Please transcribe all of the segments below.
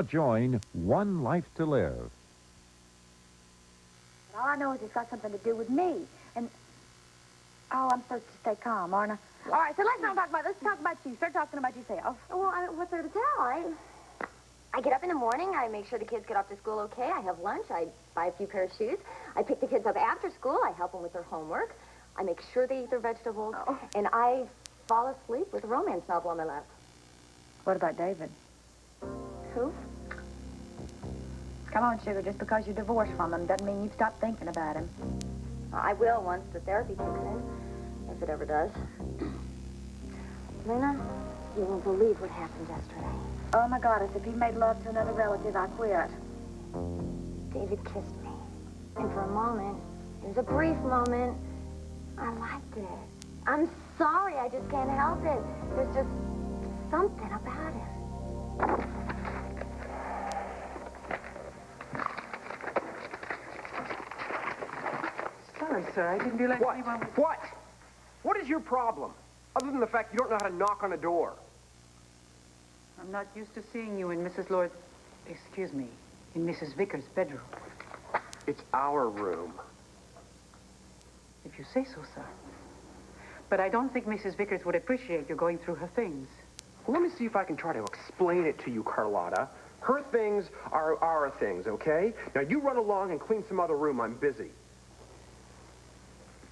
Join One Life to Live. All I know is it's got something to do with me. And, oh, I'm supposed to stay calm, aren't I? All right, so let's talk about you. Start talking about yourself. Well, what's there to tell? I get up in the morning, I make sure the kids get off to school okay, I have lunch, I buy a few pair of shoes, I pick the kids up after school, I help them with their homework, I make sure they eat their vegetables, and I fall asleep with a romance novel on my lap. What about David? Who? Come on, sugar, just because you're divorced from him doesn't mean you've stopped thinking about him. I will once the therapy kicks in, if it ever does. Lena, you won't believe what happened yesterday. Oh, my goddess, if he made love to another relative, I quit. David kissed me. And for a moment, it was a brief moment, I liked it. I'm sorry, I just can't help it. There's just something about it. Sorry, sir, I didn't realize anyone was... What? What is your problem? Other than the fact you don't know how to knock on a door. I'm not used to seeing you in Mrs. Lord... Excuse me, in Mrs. Vickers' bedroom. It's our room. If you say so, sir. But I don't think Mrs. Vickers would appreciate you going through her things. Well, let me see if I can try to explain it to you, Carlotta. Her things are our things, okay? Now, you run along and clean some other room. I'm busy.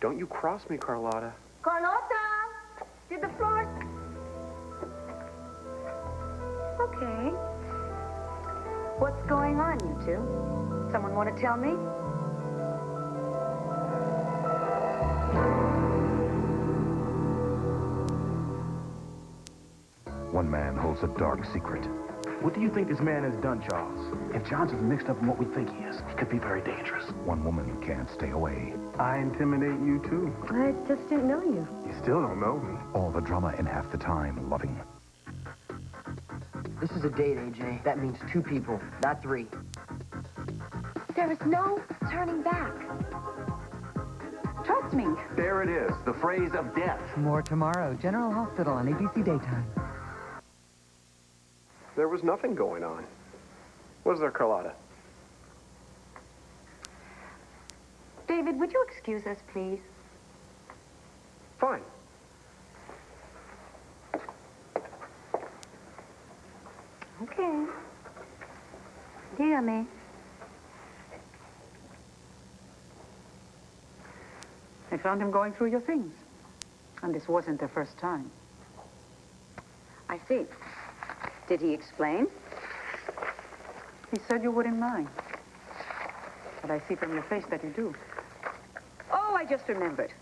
Don't you cross me, Carlotta. Carlotta! Did the floor... Okay. What's going on, you two? Someone want to tell me? One man holds a dark secret. What do you think this man has done, Charles? If Johnson's mixed up in what we think he is, he could be very dangerous. One woman can't stay away. I intimidate you, too. I just didn't know you. You still don't know me. All the drama in half the time, loving. This is a date, AJ. That means two people, not three. There is no turning back. Trust me. There it is, the phrase of death. More tomorrow. General Hospital on ABC Daytime. There was nothing going on. Was there, Carlotta? David, would you excuse us, please? Fine. Okay. Dígame. I found him going through your things. And this wasn't the first time. I see. Did he explain? He said you wouldn't mind. But I see from your face that you do. Oh, I just remembered.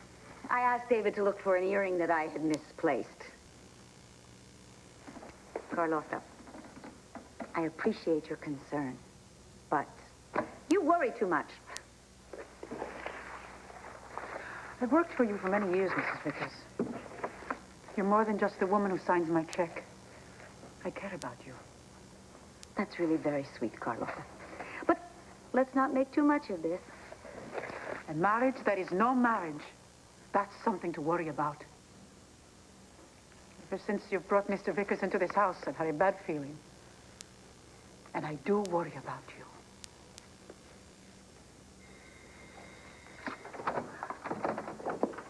I asked David to look for an earring that I had misplaced. Carlotta, I appreciate your concern, but you worry too much. I've worked for you for many years, Mrs. Vickers. You're more than just the woman who signs my check. I care about you. That's really very sweet, Carlotta. But let's not make too much of this. A marriage that is no marriage, that's something to worry about. Ever since you've brought Mr. Vickers into this house, I've had a bad feeling. And I do worry about you.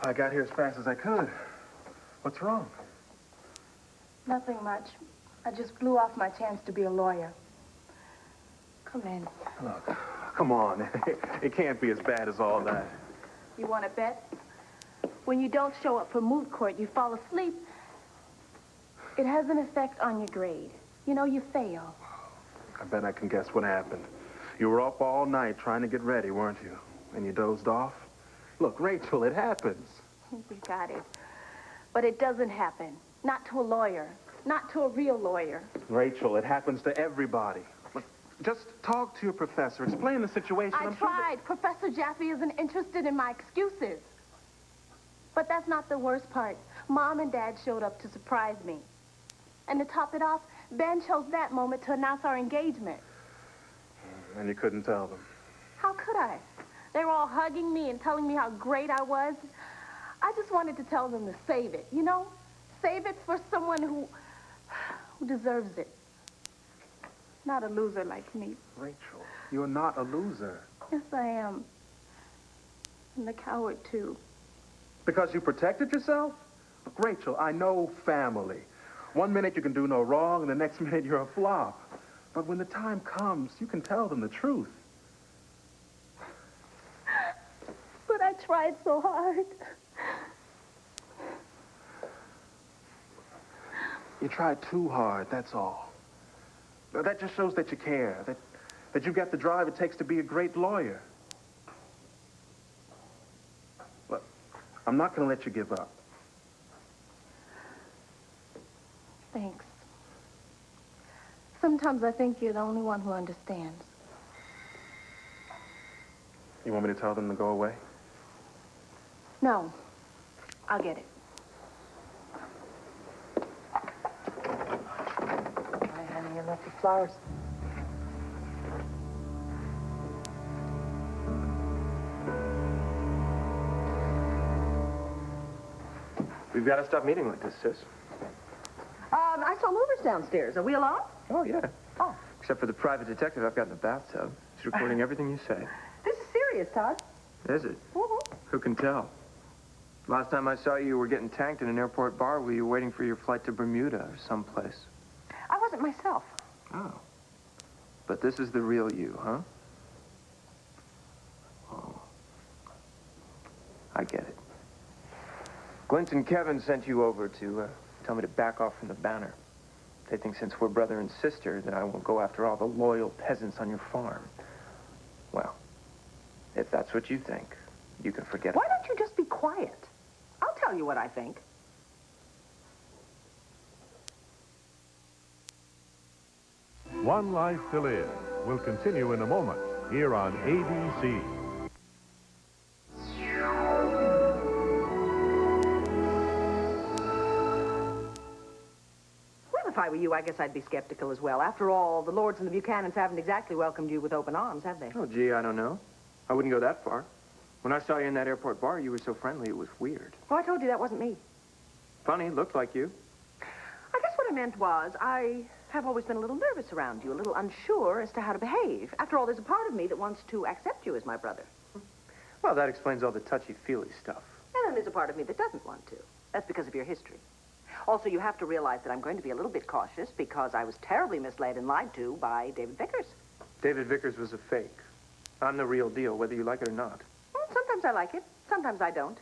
I got here as fast as I could. What's wrong? Nothing much. I just blew off my chance to be a lawyer. Come in. Look, come on. It can't be as bad as all that. You want to bet? When you don't show up for moot court, you fall asleep. It has an effect on your grade. You know, you fail. I bet I can guess what happened. You were up all night trying to get ready, weren't you? And you dozed off? Look, Rachel, it happens. We got it. But it doesn't happen. Not to a lawyer. Not to a real lawyer. Rachel, it happens to everybody. Look, just talk to your professor. Explain the situation. I tried. Professor Jaffe isn't interested in my excuses. But that's not the worst part. Mom and Dad showed up to surprise me. And to top it off, Ben chose that moment to announce our engagement. And you couldn't tell them. How could I? They were all hugging me and telling me how great I was. I just wanted to tell them to save it, you know? Save it for someone who deserves it. Not a loser like me. Rachel, you're not a loser. Yes, I am. And a coward, too. Because you protected yourself? Look, Rachel, I know family. One minute you can do no wrong, and the next minute you're a flop. But when the time comes, you can tell them the truth. But I tried so hard. You tried too hard, that's all. That just shows that you care, that you've got the drive it takes to be a great lawyer. Look, I'm not going to let you give up. Thanks. Sometimes I think you're the only one who understands. You want me to tell them to go away? No. I'll get it. Hi, honey, I left you flowers. We've got to stop meeting like this, sis. I saw movers downstairs. Are we alone? Oh, yeah. Oh. Except for the private detective I've got in the bathtub. He's recording everything you say. This is serious, Todd. Is it? Who can tell? Last time I saw you, you were getting tanked in an airport bar while you were waiting for your flight to Bermuda or someplace. I wasn't myself. Oh. But this is the real you, huh? Oh. I get it. Glint and Kevin sent you over to tell me to back off from the banner. They think since we're brother and sister that I won't go after all the loyal peasants on your farm. Well, if that's what you think, you can forget it. Why don't you just be quiet? I'll tell you what I think. One Life to Live will continue in a moment here on ABC. Well, if I were you, I guess I'd be skeptical as well. After all, the Lords and the Buchanans haven't exactly welcomed you with open arms, have they? Oh, gee, I don't know. I wouldn't go that far. When I saw you in that airport bar, you were so friendly, it was weird. Well, I told you that wasn't me. Funny, looked like you. I guess what I meant was, I have always been a little nervous around you, a little unsure as to how to behave. After all, there's a part of me that wants to accept you as my brother. Well, that explains all the touchy-feely stuff. And then there's a part of me that doesn't want to. That's because of your history. Also, you have to realize that I'm going to be a little bit cautious because I was terribly misled and lied to by David Vickers. David Vickers was a fake. I'm the real deal, whether you like it or not. Sometimes I like it, sometimes I don't.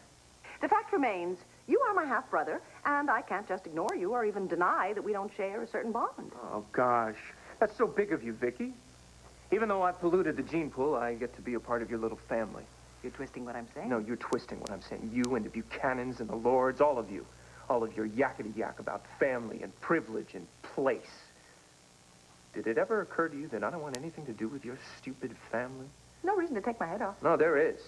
The fact remains, you are my half-brother, and I can't just ignore you or even deny that we don't share a certain bond. Oh, gosh. That's so big of you, Vicky. Even though I polluted the gene pool, I get to be a part of your little family. You're twisting what I'm saying? No, you're twisting what I'm saying. You and the Buchanans and the Lords, all of you. All of your yakety-yak about family and privilege and place. Did it ever occur to you that I don't want anything to do with your stupid family? No reason to take my head off. No, there is.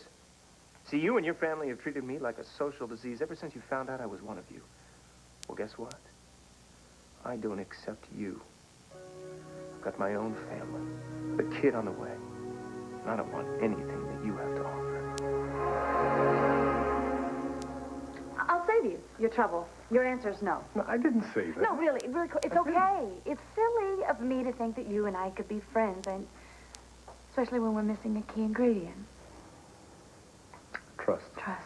See, you and your family have treated me like a social disease ever since you found out I was one of you. Well, guess what? I don't accept you. I've got my own family, the kid on the way. And I don't want anything that you have to offer. I'll save you your trouble. Your answer is no. No, I didn't say that. No, really, it's okay. It's silly of me to think that you and I could be friends, and especially when we're missing a key ingredient. Trust. Trust.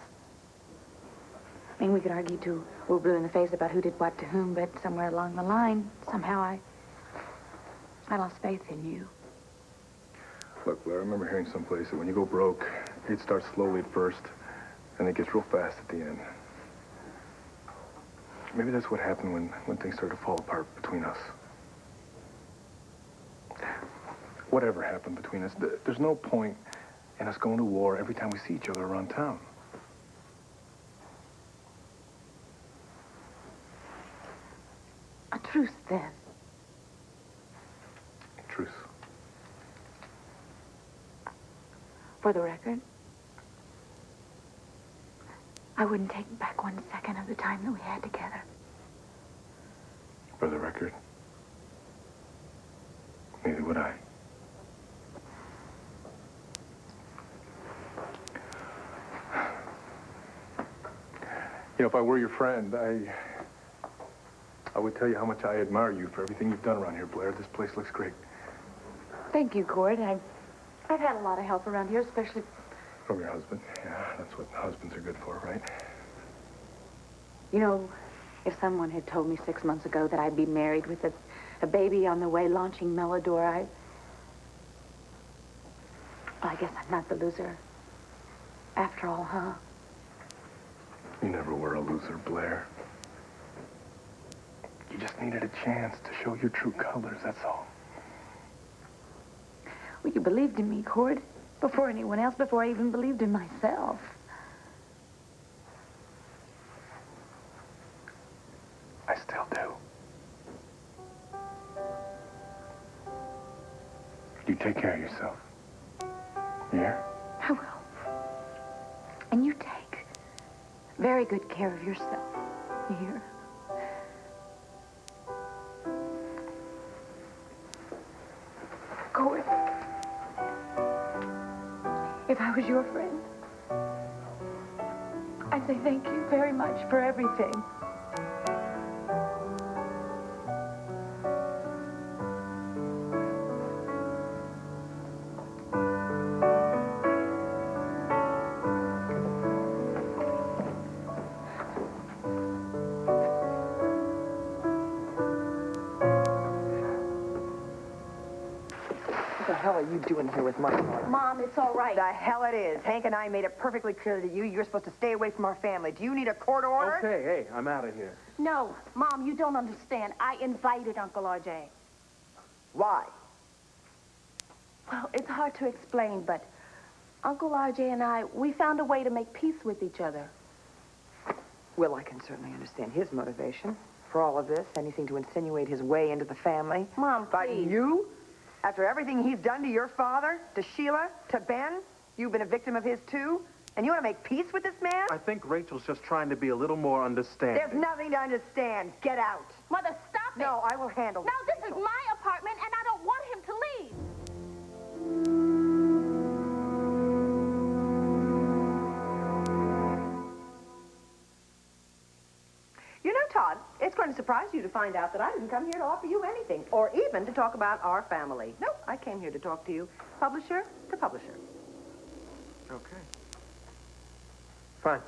I mean, we could argue till we're blue in the face about who did what to whom, but somewhere along the line, somehow I lost faith in you. Look, Blair, I remember hearing someplace that when you go broke, it starts slowly at first, and it gets real fast at the end. Maybe that's what happened when things started to fall apart between us. Whatever happened between us, there's no point in us going to war every time we see each other around town. A truce, then. Truce. For the record, I wouldn't take back 1 second of the time that we had together. For the record, neither would I. You know, if I were your friend, I would tell you how much I admire you for everything you've done around here, Blair. This place looks great. Thank you, Cord. I've had a lot of help around here, especially... From your husband? Yeah, that's what husbands are good for, right? You know, if someone had told me 6 months ago that I'd be married with a baby on the way launching Melodor, I guess I'm not the loser. After all, huh? You never were a loser, Blair. You just needed a chance to show your true colors, that's all. Well, you believed in me, Cord. Before anyone else, before I even believed in myself. I still do. You take care of yourself. Yeah? I will. And you take very good care of yourself. You hear? Cord, if I was your friend, I'd say thank you very much for everything. What the hell are you doing here with my daughter? Mom, it's all right. The hell it is. Hank and I made it perfectly clear to you you're supposed to stay away from our family. Do you need a court order? Okay, hey, I'm out of here. No, Mom, you don't understand. I invited Uncle RJ. Why? Well, it's hard to explain, but Uncle RJ and I, we found a way to make peace with each other. Well, I can certainly understand his motivation for all of this. Anything to insinuate his way into the family. Mom, But please. you, after everything he's done to your father, to Sheila, to Ben, you've been a victim of his too? And you want to make peace with this man? I think Rachel's just trying to be a little more understanding. There's nothing to understand. Get out. Mother, stop it. No, I will handle No, this. this is my apartment, and I don't want him to leave. You know, Todd, it's going to surprise you to find out that I didn't come here to offer you anything, or even to talk about our family. No, I came here to talk to you, publisher to publisher. Okay. Fine.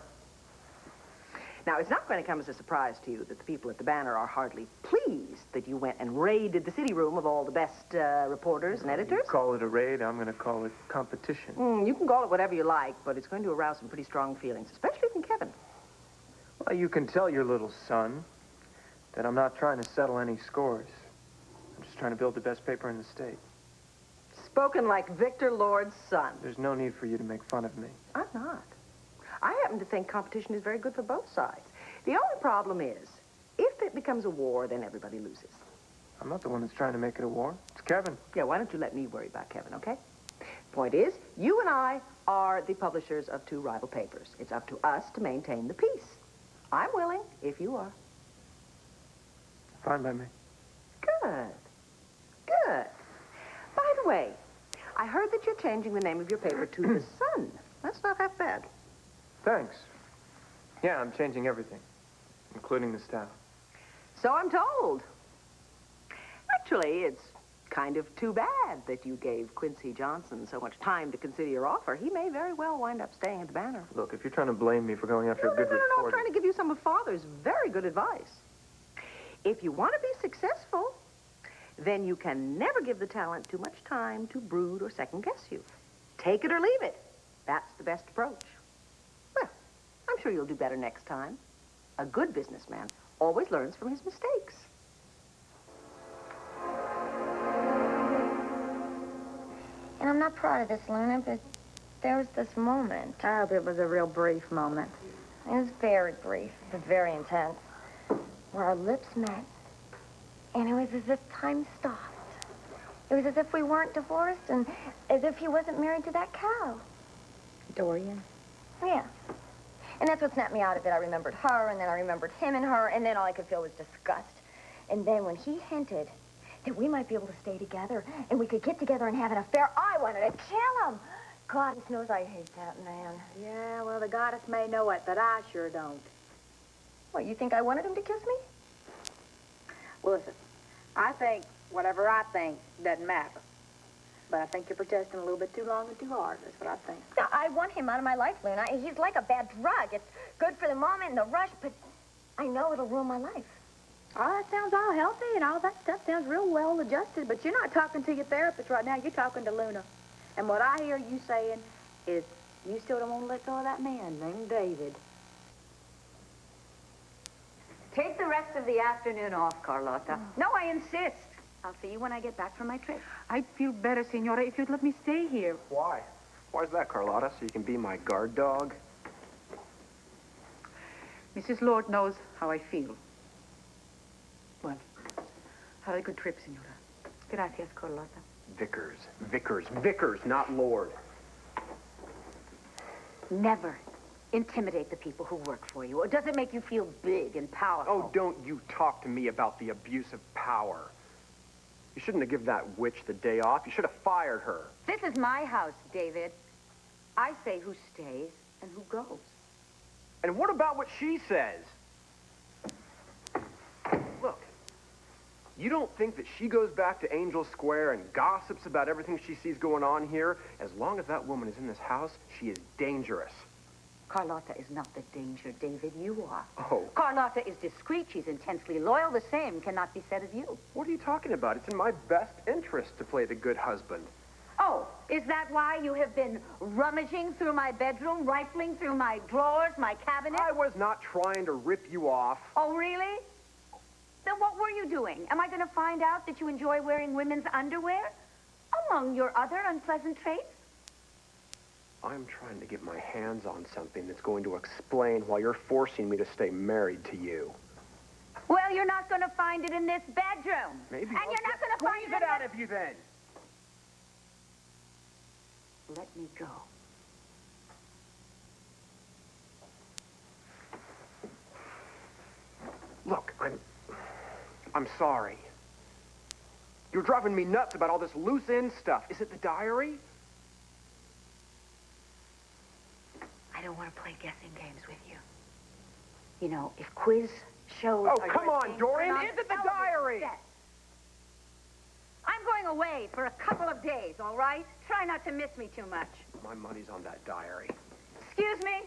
Now, it's not going to come as a surprise to you that the people at the Banner are hardly pleased that you went and raided the city room of all the best reporters and editors. Call it a raid. I'm going to call it competition. You can call it whatever you like, but it's going to arouse some pretty strong feelings, especially from Kevin. Well, you can tell your little son that I'm not trying to settle any scores. I'm just trying to build the best paper in the state. Spoken like Victor Lord's son. There's no need for you to make fun of me. I'm not. I happen to think competition is very good for both sides. The only problem is, if it becomes a war, then everybody loses. I'm not the one that's trying to make it a war. It's Kevin. Yeah, why don't you let me worry about Kevin, okay? Point is, you and I are the publishers of two rival papers. It's up to us to maintain the peace. I'm willing, if you are. Fine by me. Good. Good. By the way, I heard that you're changing the name of your paper to The Sun. That's not half bad. Thanks. Yeah, I'm changing everything, including the staff. So I'm told. Actually, it's kind of too bad that you gave Quincy Johnson so much time to consider your offer. He may very well wind up staying at the Banner. Look, if you're trying to blame me for going after a good No, I'm reporter... trying to give you some of Father's very good advice. If you want to be successful, then you can never give the talent too much time to brood or second-guess you. Take it or leave it. That's the best approach. Well, I'm sure you'll do better next time. A good businessman always learns from his mistakes. And I'm not proud of this, Luna, but there was this moment. I hope it was a real brief moment. It was very brief, but very intense, where our lips met, and it was as if time stopped. It was as if we weren't divorced, and as if he wasn't married to that cow. Dorian? Yeah. And that's what snapped me out of it. I remembered her, and then I remembered him and her, and then all I could feel was disgust. And then when he hinted that we might be able to stay together, and we could get together and have an affair, I wanted to kill him. Goddess knows I hate that man. Yeah, well, the goddess may know it, but I sure don't. What, you think I wanted him to kiss me? Listen, I think whatever I think doesn't matter. But I think you're protesting a little bit too long and too hard. That's what I think. Now, I want him out of my life, Luna. He's like a bad drug. It's good for the moment and the rush, but I know it'll ruin my life. Oh, that sounds all healthy and all that stuff sounds real well adjusted, but you're not talking to your therapist right now. You're talking to Luna. And what I hear you saying is you still don't want to let go of that man named David. Take the rest of the afternoon off, Carlotta. No, I insist. I'll see you when I get back from my trip. I'd feel better, Senora, if you'd let me stay here. Why? Why's that, Carlotta? So you can be my guard dog? Mrs. Lord knows how I feel. Well, have a good trip, Senora. Gracias, Carlotta. Vickers, not Lord. Never intimidate the people who work for you. Or does it make you feel big and powerful? Oh, don't you talk to me about the abuse of power. You shouldn't have given that witch the day off. You should have fired her. This is my house, David. I say who stays and who goes. And what about what she says? Look, you don't think that she goes back to Angel Square and gossips about everything she sees going on here? As long as that woman is in this house, she is dangerous. Carlotta is not the danger, David. You are. Oh. Carlotta is discreet. She's intensely loyal. The same cannot be said of you. What are you talking about? It's in my best interest to play the good husband. Oh, is that why you have been rummaging through my bedroom, rifling through my drawers, my cabinet? I was not trying to rip you off. Oh, really? Then what were you doing? Am I going to find out that you enjoy wearing women's underwear? Among your other unpleasant traits? I'm trying to get my hands on something that's going to explain why you're forcing me to stay married to you. Well, you're not going to find it in this bedroom. Maybe. And you're not going to find Squeeze it out of you then. Let me go. Look, I'm sorry. You're driving me nuts about all this loose end stuff. Is it the diary? I don't want to play guessing games with you. You know, if quiz shows... Oh, come on, Dorian. Is it the diary? I'm going away for a couple of days, all right? Try not to miss me too much. My money's on that diary. Excuse me?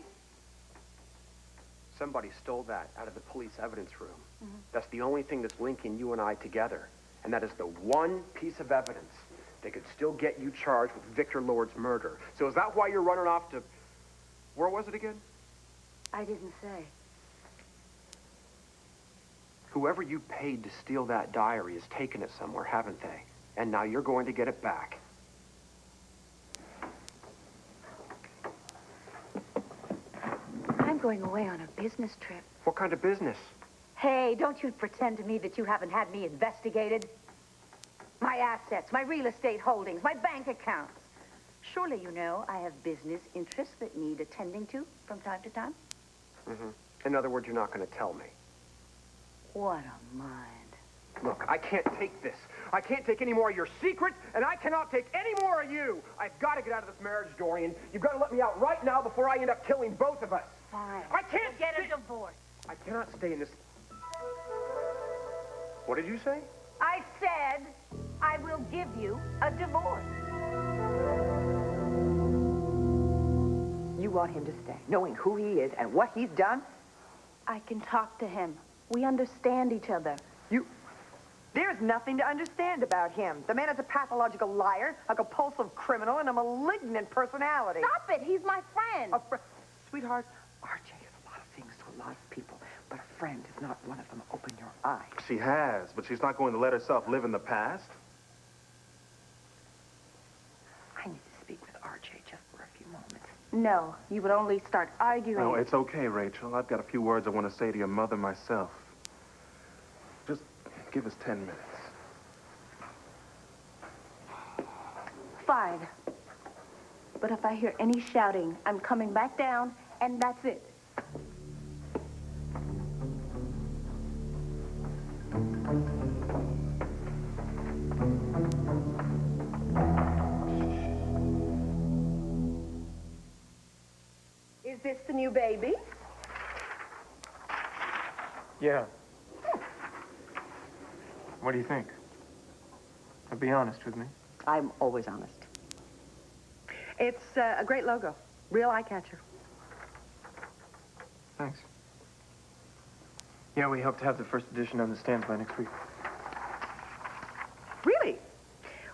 Somebody stole that out of the police evidence room. That's the only thing that's linking you and I together. And that is the one piece of evidence that could still get you charged with Victor Lord's murder. So is that why you're running off to... Where was it again? I didn't say. Whoever you paid to steal that diary has taken it somewhere, haven't they? And now you're going to get it back. I'm going away on a business trip. What kind of business? Hey, don't you pretend to me that you haven't had me investigated. My assets, my real estate holdings, my bank accounts. Surely you know I have business interests that need attending to from time to time. In other words, you're not going to tell me. What a mind. Look, I can't take this. I can't take any more of your secrets, and I cannot take any more of you. I've got to get out of this marriage, Dorian. You've got to let me out right now before I end up killing both of us. Fine. I can't get a divorce. I cannot stay in this... What did you say? I said I will give you a divorce. You want him to stay, knowing who he is and what he's done? I can talk to him. We understand each other. There's nothing to understand about him. The man is a pathological liar, a compulsive criminal, and a malignant personality. Stop it. He's my friend. Sweetheart, RJ is a lot of things to a lot of people, but a friend is not one of them. Open your eyes. She has, but she's not going to let herself live in the past. I need to speak with RJ just for a few moments. No, you would only start arguing. No, it's okay, Rachel. I've got a few words I want to say to your mother myself. Just give us 10 minutes. Fine. But if I hear any shouting, I'm coming back down, and that's it. Is this the new baby? Yeah. What do you think? Be honest with me. I'm always honest. It's a great logo. Real eye catcher. Thanks. Yeah, we hope to have the first edition on the stands by next week. Really?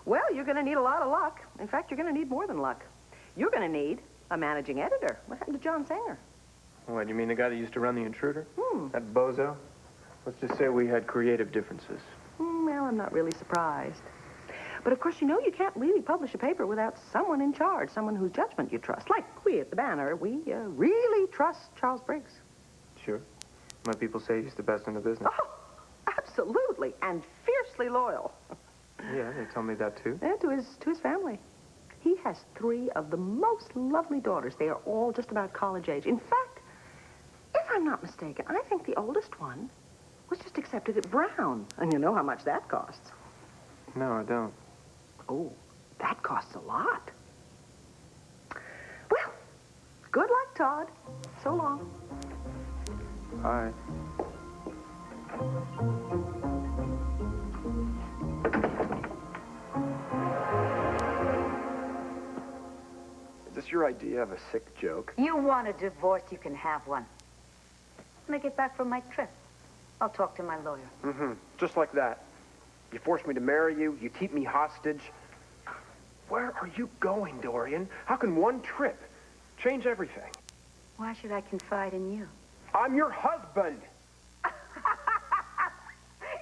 Well, you're going to need a lot of luck. In fact, you're going to need more than luck. You're going to need a managing editor. What happened to John Sanger? What, you mean the guy that used to run The Intruder? That bozo? Let's just say we had creative differences. Well, I'm not really surprised. But of course, you know you can't really publish a paper without someone in charge, someone whose judgment you trust. Like we at the Banner, we really trust Charles Briggs. Sure. My people say he's the best in the business. Oh, absolutely, and fiercely loyal. Yeah, they tell me that too. And to his family. He has 3 of the most lovely daughters. They are all just about college age. In fact, if I'm not mistaken, I think the oldest one was just accepted at Brown. And you know how much that costs. No, I don't. Oh, that costs a lot. Well, good luck, Todd. So long. Bye. Is this your idea of a sick joke? You want a divorce, you can have one. When I get back from my trip, I'll talk to my lawyer. Mm-hmm. Just like that. You force me to marry you. You keep me hostage. Where are you going, Dorian? How can one trip change everything? Why should I confide in you? I'm your husband.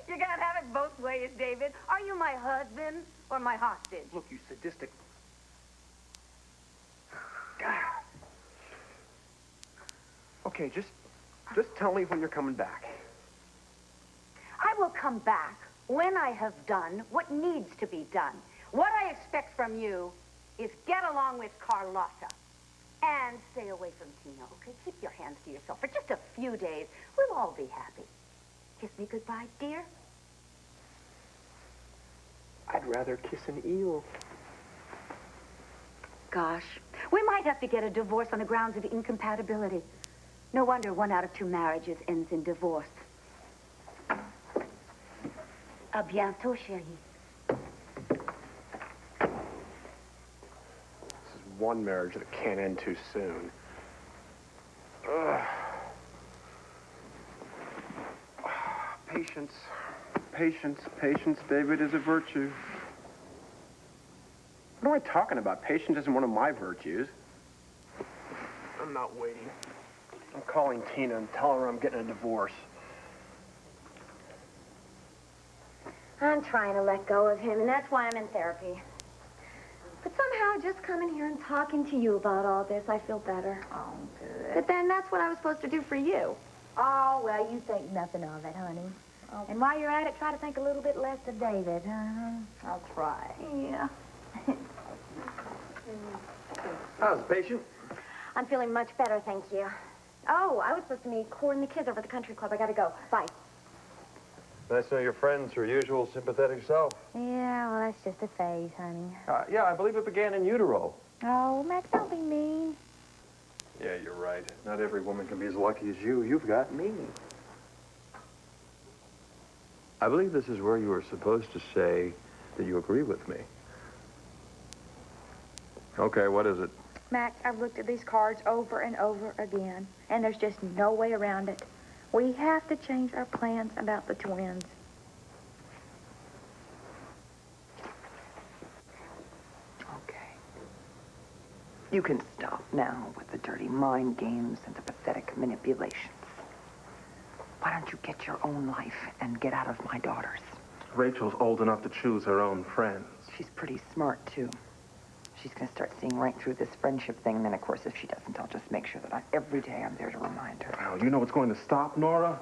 You can't have it both ways, David. Are you my husband or my hostage? Look, you sadistic... Okay, just tell me when you're coming back. I will come back when I have done what needs to be done. What I expect from you is get along with Carlotta and stay away from Tina, okay? Keep your hands to yourself for just a few days. We'll all be happy. Kiss me goodbye, dear. I'd rather kiss an eel. Gosh, we might have to get a divorce on the grounds of incompatibility. No wonder 1 out of 2 marriages ends in divorce. À bientôt, chérie. This is one marriage that can't end too soon. Ugh. Patience. Patience. Patience, David, is a virtue. What am I talking about? Patience isn't one of my virtues. I'm not waiting. I'm calling Tina and telling her I'm getting a divorce. I'm trying to let go of him, and that's why I'm in therapy. But somehow, just coming here and talking to you about all this, I feel better. Oh, good. But then that's what I was supposed to do for you. Oh, well, you think nothing of it, honey. Oh. And while you're at it, try to think a little bit less of David. I'll try. Yeah. How's the patient? I'm feeling much better, thank you. Oh, I was supposed to meet Cord and the kids over at the country club. I gotta go. Bye. Nice to know your friends, her usual sympathetic self. Yeah, well, that's just a phase, honey. Yeah, I believe it began in utero. Oh, Max, don't be mean. Yeah, you're right. Not every woman can be as lucky as you. You've got me. I believe this is where you were supposed to say that you agree with me. Okay, what is it? Max, I've looked at these cards over and over again, and there's just no way around it. We have to change our plans about the twins. Okay. You can stop now with the dirty mind games and the pathetic manipulations. Why don't you get your own life and get out of my daughter's? Rachel's old enough to choose her own friends. She's pretty smart, too. She's going to start seeing right through this friendship thing, and then, of course, if she doesn't, I'll just make sure that every day I'm there to remind her. Oh, you know what's going to stop, Nora?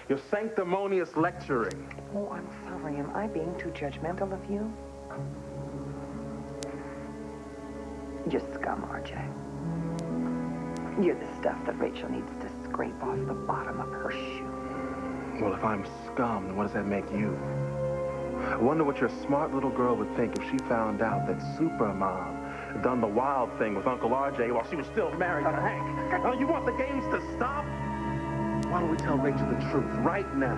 Your sanctimonious lecturing. Oh, I'm sorry. Am I being too judgmental of you? You're scum, RJ. You're the stuff that Rachel needs to scrape off the bottom of her shoe. Well, if I'm scum, then what does that make you? I wonder what your smart little girl would think if she found out that Supermom had done the wild thing with Uncle RJ while she was still married to Hank. Oh, you want the games to stop? Why don't we tell Rachel the truth right now?